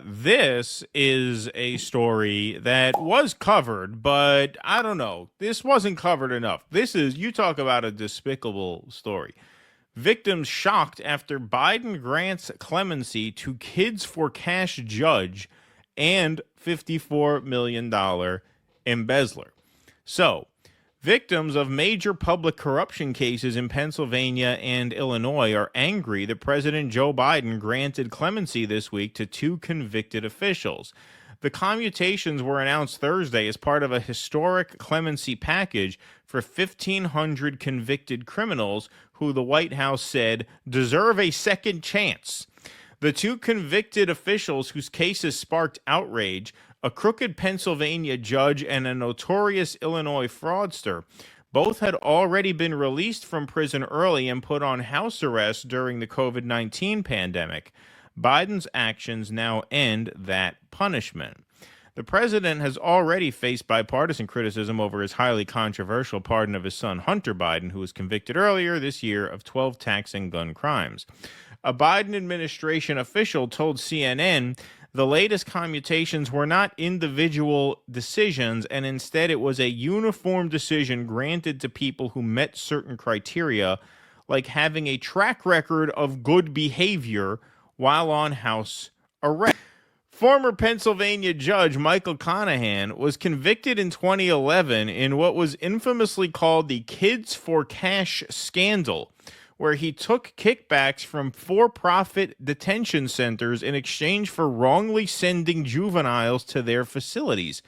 This is a story that was covered, but I don't know. This wasn't covered enough. You talk about a despicable story. Victims shocked after Biden grants clemency to kids for cash judge and $54 million embezzler. So, victims of major public corruption cases in Pennsylvania and Illinois are angry that President Joe Biden granted clemency this week to two convicted officials. The commutations were announced Thursday as part of a historic clemency package for 1,500 convicted criminals who the White House said deserve a second chance. The two convicted officials whose cases sparked outrage, a crooked Pennsylvania judge and a notorious Illinois fraudster, both had already been released from prison early and put on house arrest during the COVID-19 pandemic. Biden's actions now end that punishment. The president has already faced bipartisan criticism over his highly controversial pardon of his son Hunter Biden, who was convicted earlier this year of 12 tax and gun crimes. A Biden administration official told CNN the latest commutations were not individual decisions, and instead it was a uniform decision granted to people who met certain criteria, like having a track record of good behavior while on house arrest. Former Pennsylvania judge Michael Conahan was convicted in 2011 in what was infamously called the Kids for Cash scandal, where he took kickbacks from for-profit detention centers in exchange for wrongly sending juveniles to their facilities.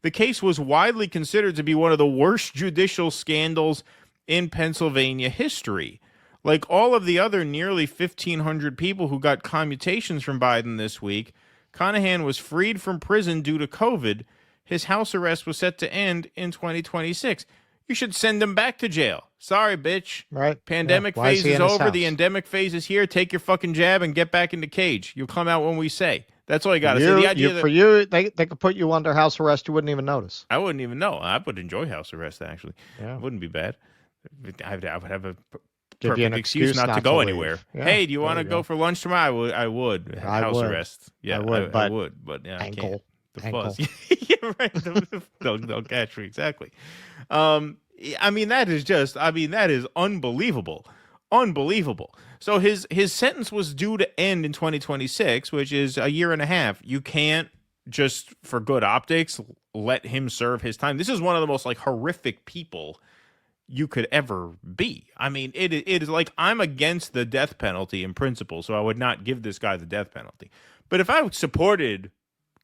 The case was widely considered to be one of the worst judicial scandals in Pennsylvania history. Like all of the other nearly 1,500 people who got commutations from Biden this week, Conahan was freed from prison due to COVID. His house arrest was set to end in 2026. You should send him back to jail. Sorry, bitch. Right. Pandemic phase is over. The endemic phase is here. Take your fucking jab and get back in the cage. You'll come out when we say. That's all you got to say. The idea for you, they could put you under house arrest. You wouldn't even notice. I wouldn't even know. I would enjoy house arrest, actually. Yeah. It wouldn't be bad. I would have a Give you an excuse not to go anywhere. Yeah, hey, do you want to go for lunch tomorrow? I would. House arrest. Yeah, I would. But yeah, ankle. I can't. The ankle. fuzz. Yeah, right. They'll catch me. Exactly. I mean, that is unbelievable. Unbelievable. So his sentence was due to end in 2026, which is a year and a half. You can't just, for good optics, let him serve his time. This is one of the most horrific people you could ever be. I mean, it is like, I'm against the death penalty in principle, so I would not give this guy the death penalty. But if I supported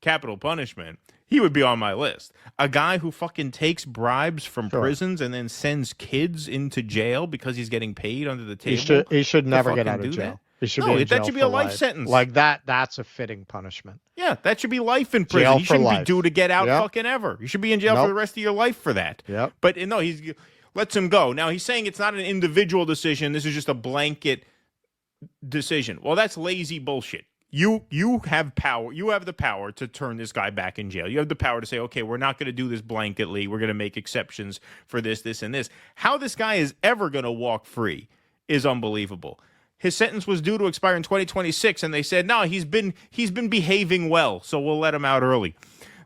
capital punishment, he would be on my list. A guy who fucking takes bribes from prisons and then sends kids into jail because he's getting paid under the table. He should never get out of jail. He should be in jail. That should be a life sentence. Like that. That's a fitting punishment. Yeah, that should be life in prison. He shouldn't be due to get out fucking ever. You should be in jail for the rest of your life for that. Yep. But no, he lets him go. Now he's saying it's not an individual decision. This is just a blanket decision. Well, that's lazy bullshit. You have power. You have the power to turn this guy back in jail. You have the power to say, okay, we're not going to do this blanketly. We're going to make exceptions for this, this, and this. How this guy is ever going to walk free is unbelievable. His sentence was due to expire in 2026, and they said, no, he's been behaving well, so we'll let him out early.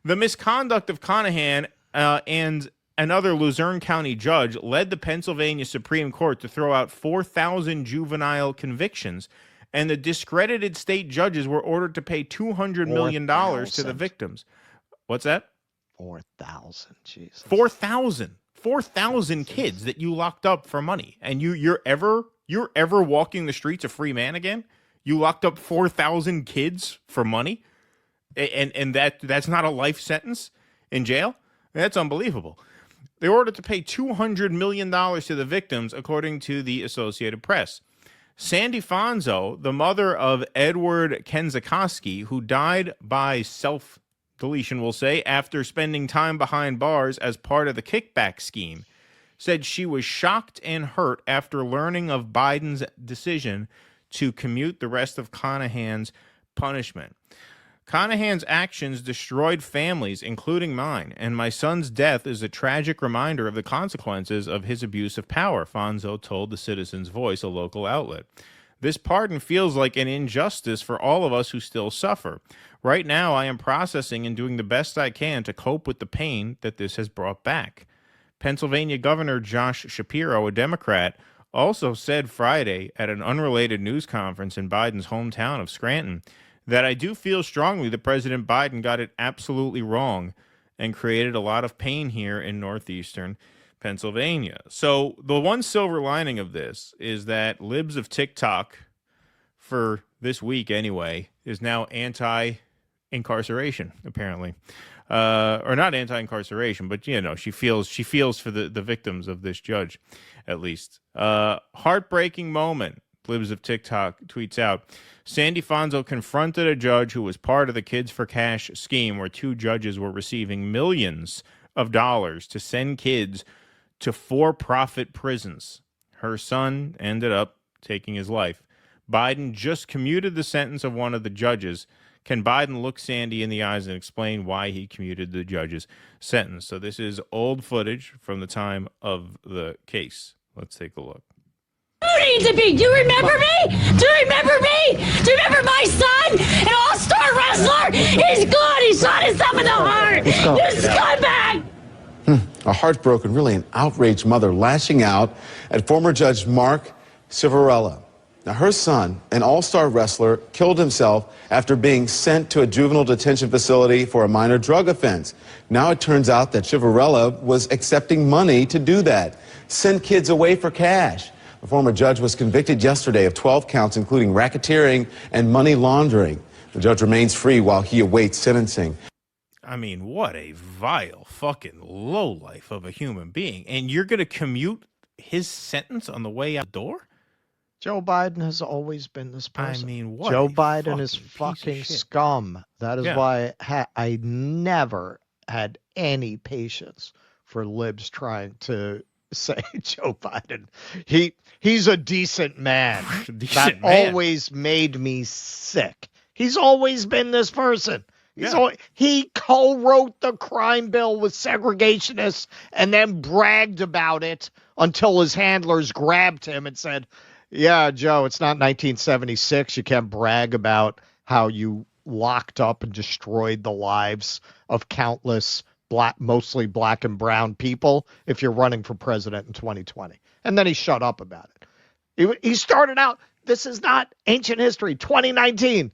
The misconduct of Conahan and another Luzerne County judge led the Pennsylvania Supreme Court to throw out 4,000 juvenile convictions, and the discredited state judges were ordered to pay $200 million to the victims. What's that? 4,000, Jesus. 4,000 kids that you locked up for money, and you're ever walking the streets a free man again? You locked up 4,000 kids for money, and that's not a life sentence in jail? That's unbelievable. They were ordered to pay $200 million to the victims, according to the Associated Press. Sandy Fonzo, the mother of Edward Kenzakowski, who died by self-deletion, we'll say, after spending time behind bars as part of the kickback scheme, said she was shocked and hurt after learning of Biden's decision to commute the rest of Conahan's punishment. Conahan's actions destroyed families, including mine, and my son's death is a tragic reminder of the consequences of his abuse of power, Fonzo told the Citizen's Voice, a local outlet. This pardon feels like an injustice for all of us who still suffer. Right now, I am processing and doing the best I can to cope with the pain that this has brought back. Pennsylvania Governor Josh Shapiro, a Democrat, also said Friday at an unrelated news conference in Biden's hometown of Scranton that I do feel strongly that President Biden got it absolutely wrong and created a lot of pain here in northeastern Pennsylvania. So the one silver lining of this is that libs of TikTok, for this week anyway, is now anti-incarceration, apparently. Or not anti-incarceration, but she feels for the victims of this judge, at least. Heartbreaking moment, libs of TikTok tweets out. Sandy Fonzo confronted a judge who was part of the Kids for Cash scheme where 2 judges were receiving millions of dollars to send kids to for-profit prisons. Her son ended up taking his life. Biden just commuted the sentence of one of the judges. Can Biden look Sandy in the eyes and explain why he commuted the judge's sentence? So this is old footage from the time of the case. Let's take a look. You need to be. Do you remember me? Do you remember me? Do you remember my son? An all-star wrestler? He's good. He shot himself in the heart. You scumbag! A heartbroken, really an outraged mother lashing out at former Judge Mark Civarella. Now, her son, an all-star wrestler, killed himself after being sent to a juvenile detention facility for a minor drug offense. Now it turns out that Civarella was accepting money to do that, send kids away for cash. The former judge was convicted yesterday of 12 counts, including racketeering and money laundering. The judge remains free while he awaits sentencing. I mean, what a vile fucking lowlife of a human being. And you're going to commute his sentence on the way out the door? Joe Biden has always been this person. I mean, what? Joe Biden is fucking scum. That is why I never had any patience for libs trying to say Joe Biden. He's a decent man. Always made me sick. He's always been this person. He co-wrote the crime bill with segregationists and then bragged about it until his handlers grabbed him and said, yeah, Joe, it's not 1976. You can't brag about how you locked up and destroyed the lives of countless mostly black and brown people if you're running for president in 2020. And then he shut up about it. He started out, this is not ancient history, 2019.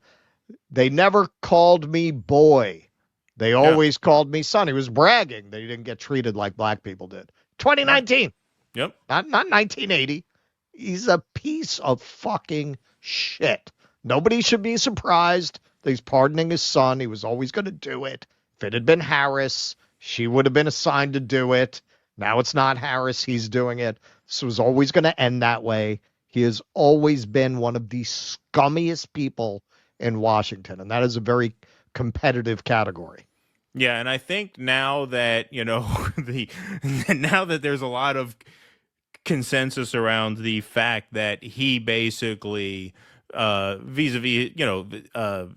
They never called me boy. They always called me son. He was bragging that he didn't get treated like black people did. 2019. Yep. Not 1980. He's a piece of fucking shit. Nobody should be surprised that he's pardoning his son. He was always going to do it. If it had been Harris, she would have been assigned to do it. Now it's not Harris. He's doing it. This was always going to end that way. He has always been one of the scummiest people in Washington, and that is a very competitive category. Yeah, and I think now that, now that there's a lot of consensus around the fact that he basically vis-a-vis,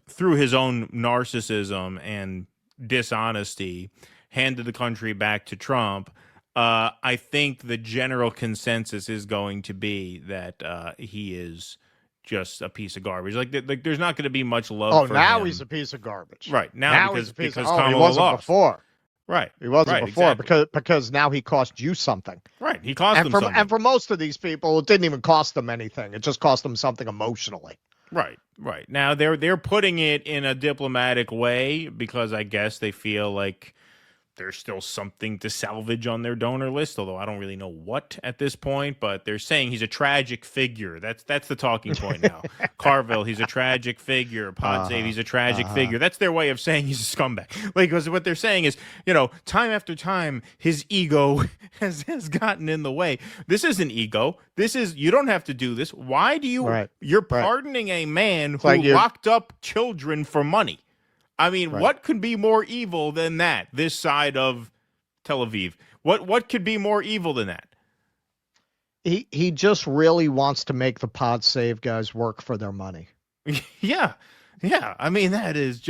through his own narcissism and dishonesty, handed the country back to Trump, I think the general consensus is going to be that he is just a piece of garbage. Like there's not going to be much love for him. Now he's a piece of garbage. Right. Now he's a piece because of Kamala he wasn't lost. before. Right. He wasn't before exactly. because now he cost you something. Right. He cost them something. And for most of these people, it didn't even cost them anything. It just cost them something emotionally. Right. Now they're putting it in a diplomatic way because I guess they feel like there's still something to salvage on their donor list, although I don't really know what at this point, but they're saying he's a tragic figure. That's the talking point now. Carville, he's a tragic figure. Podsave, he's a tragic figure. That's their way of saying he's a scumbag. Like, because what they're saying is, time after time, his ego has gotten in the way. This isn't ego. This is, you don't have to do this. Why do you, you're pardoning a man who locked up children for money. I mean, what could be more evil than that? This side of Tel Aviv. What could be more evil than that? He just really wants to make the pod save guys work for their money. Yeah. I mean, that is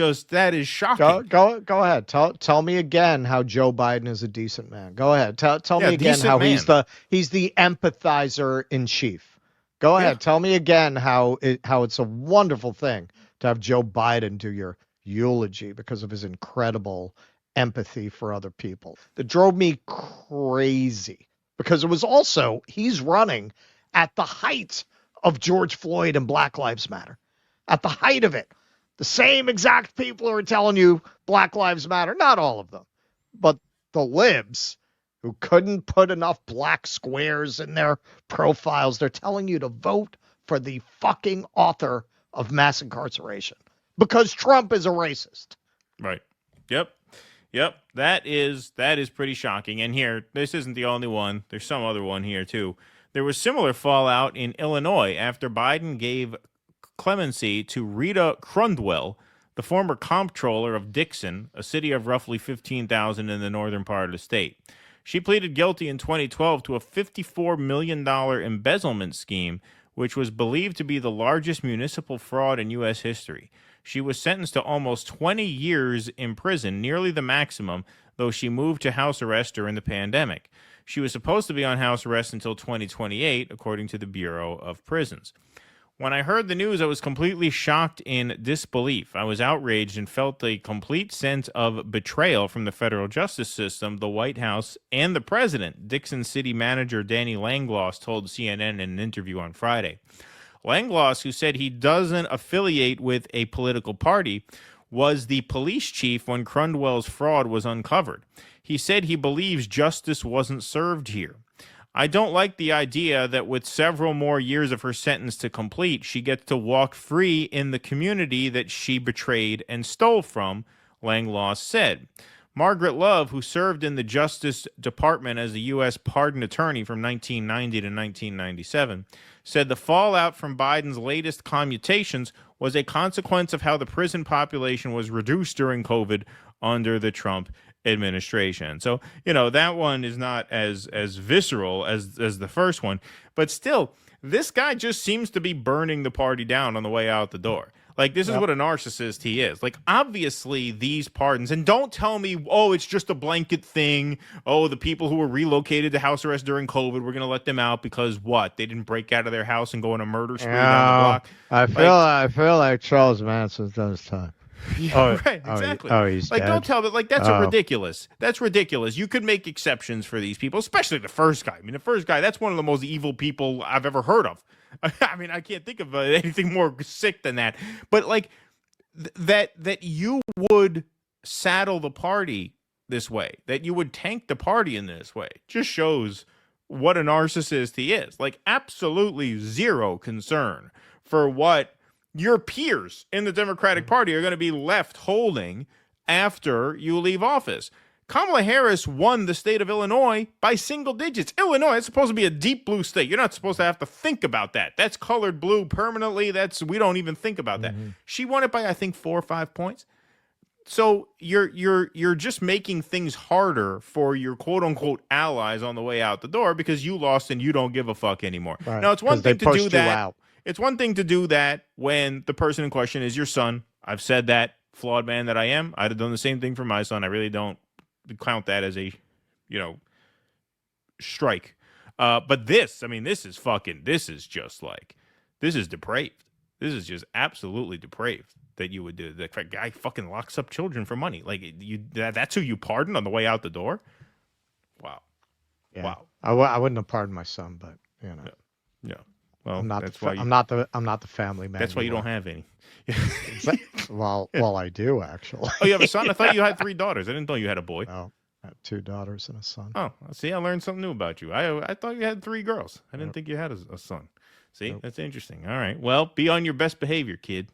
shocking. Go ahead. Tell me again how Joe Biden is a decent man. Go ahead. Tell me again how he's the empathizer in chief. Go ahead. Tell me again how it's a wonderful thing to have Joe Biden do your eulogy because of his incredible empathy for other people. That drove me crazy because it was also, he's running at the height of George Floyd and Black Lives Matter. At the height of it. The same exact people who are telling you Black Lives Matter, not all of them, but the libs who couldn't put enough black squares in their profiles, they're telling you to vote for the fucking author of mass incarceration because Trump is a racist. Right. Yep. That is pretty shocking. And here, this isn't the only one. There's some other one here too. There was similar fallout in Illinois after Biden gave clemency to Rita Crundwell, the former comptroller of Dixon, a city of roughly 15,000 in the northern part of the state. She pleaded guilty in 2012 to a $54 million embezzlement scheme, which was believed to be the largest municipal fraud in U.S. history. She was sentenced to almost 20 years in prison, nearly the maximum, though she moved to house arrest during the pandemic. She was supposed to be on house arrest until 2028, according to the Bureau of Prisons. When I heard the news, I was completely shocked in disbelief. I was outraged and felt a complete sense of betrayal from the federal justice system, the White House, and the president, Dixon City Manager Danny Langloss told CNN in an interview on Friday. Langloss, who said he doesn't affiliate with a political party, was the police chief when Crundwell's fraud was uncovered. He said he believes justice wasn't served here. I don't like the idea that with several more years of her sentence to complete, she gets to walk free in the community that she betrayed and stole from, Langloss said. Margaret Love, who served in the Justice Department as a U.S. pardon attorney from 1990 to 1997, said the fallout from Biden's latest commutations was a consequence of how the prison population was reduced during COVID under the Trump administration. So, that one is not as visceral as the first one, but still, this guy just seems to be burning the party down on the way out the door. Like, this is what a narcissist he is. Like, obviously, these pardons, and don't tell me, it's just a blanket thing. The people who were relocated to house arrest during COVID, we're going to let them out because what? They didn't break out of their house and go on a murder spree down the block? I feel like Charles Manson's done his time. Yeah, right, exactly. He's like, dead. don't tell me, like, that's ridiculous. That's ridiculous. You could make exceptions for these people, especially the first guy. I mean, the first guy, that's one of the most evil people I've ever heard of. I mean, I can't think of anything more sick than that. But, like, that you would saddle the party this way, that you would tank the party in this way, just shows what a narcissist he is. Like, absolutely zero concern for what your peers in the Democratic Party are going to be left holding after you leave office. Kamala Harris won the state of Illinois by single digits. Illinois is supposed to be a deep blue state. You're not supposed to have to think about that. That's colored blue permanently. We don't even think about that. She won it by, I think, 4 or 5 points. So you're just making things harder for your quote unquote allies on the way out the door because you lost and you don't give a fuck anymore. Right. Now, it's one thing to do that. It's one thing to do that when the person in question is your son. I've said that, flawed man that I am. I'd have done the same thing for my son. I really don't count that as a, strike. But this is depraved. This is just absolutely depraved that you would do. The guy fucking locks up children for money. Like, that's who you pardon on the way out the door? Wow. Yeah. Wow. I wouldn't have pardoned my son, but, Yeah. Well, I'm not the family man. That's why you don't have any. well, I do actually. Oh, you have a son? I thought you had 3 daughters. I didn't know you had a boy. No, I have 2 daughters and a son. Oh, see, I learned something new about you. I thought you had 3 girls. I didn't think you had a son. See, That's interesting. All right. Well, be on your best behavior, kid.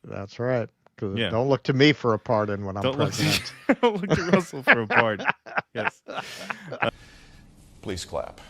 That's right. Don't look to me for a pardon when I'm president. Don't look to Russell for a pardon. Yes. Please clap.